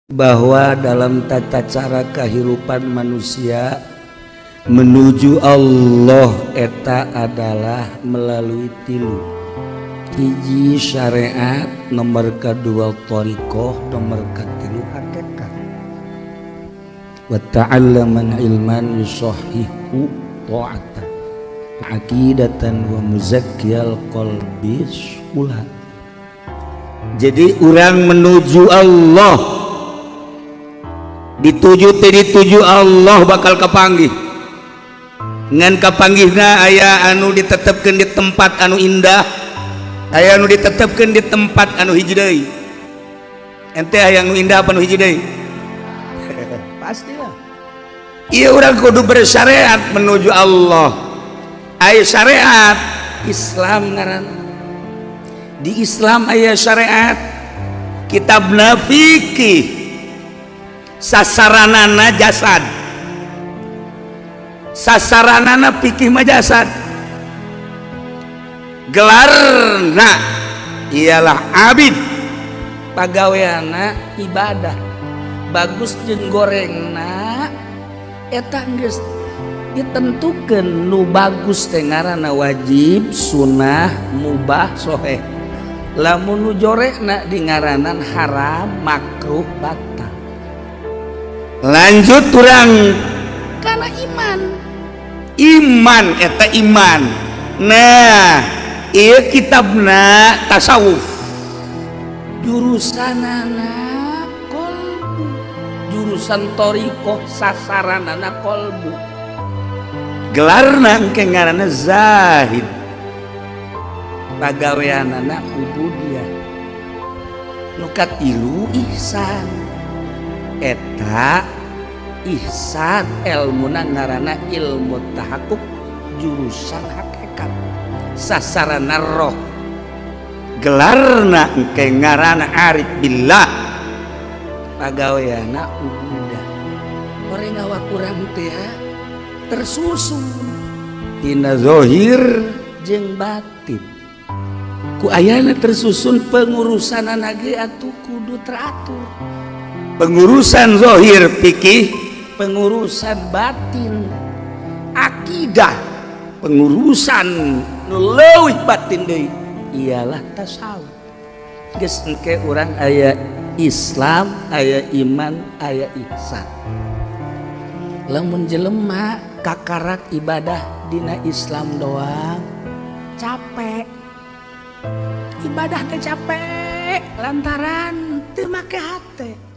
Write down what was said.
bahwa dalam tata cara kehidupan manusia menuju Allah eta adalah melalui tilu. Hiji syariat, nomor kedua thariqah, nomor ketilu hakikat. Wa ta'allaman ilman yusahhihu ta'atan aqidatan wa muzakkiyal qalbi ulah. Jadi orang menuju Allah, dituju Allah bakal kapanggih. Ngan kapanggihna aya anu ditetepkeun di tempat anu indah, aya anu ditetepkeun di tempat anu hiji deui. Ente aya anu indah apa anu hiji deui? Pastilah. Ieu urang kudu bersyariat menuju Allah. Aya syariat Islam ngaranna. Di Islam aya syariat, kitabna fikih, sasaranana jasad, sasaranana fikih mah jasad, gelarna ialah abid, pagaweana ibadah. Bagus jeung gorengna eta geus ditentukeun nu bagus teh ngaranna wajib, sunnah, mubah, soheh. Lamun nu jorekna di ngaranan haram, makruh, batal. Lanjut urang kana iman eta iman. Nah ieu kitabna tasawuf, jurusanana qalbu, jurusan thariqah sasaranana qalbu. Gelarna engke ngaranna zahid, pagaweanana ubudiyah. Nu katilu ihsan, eta ihsan elmuna ngaranna ilmu tahakkuk, jurusan hakikat, sasarana roh. Gelarna engke ngaranna arif billah, pagaweana ubudah. Oreng awak urang teh tersusun dina zahir jeung batin. Ku ayana tersusun pengurusanana ge atuh kudu teratur. Pengurusan zahir fikih, pengurusan batin akidah, pengurusan nu leuwih batin deui ialah tasawuf. Geus engke urang aya Islam, aya iman, aya ihsan. Lamun jelema kakarak ibadah dina Islam doang capek, ibadah teh capek lantaran teu make hate.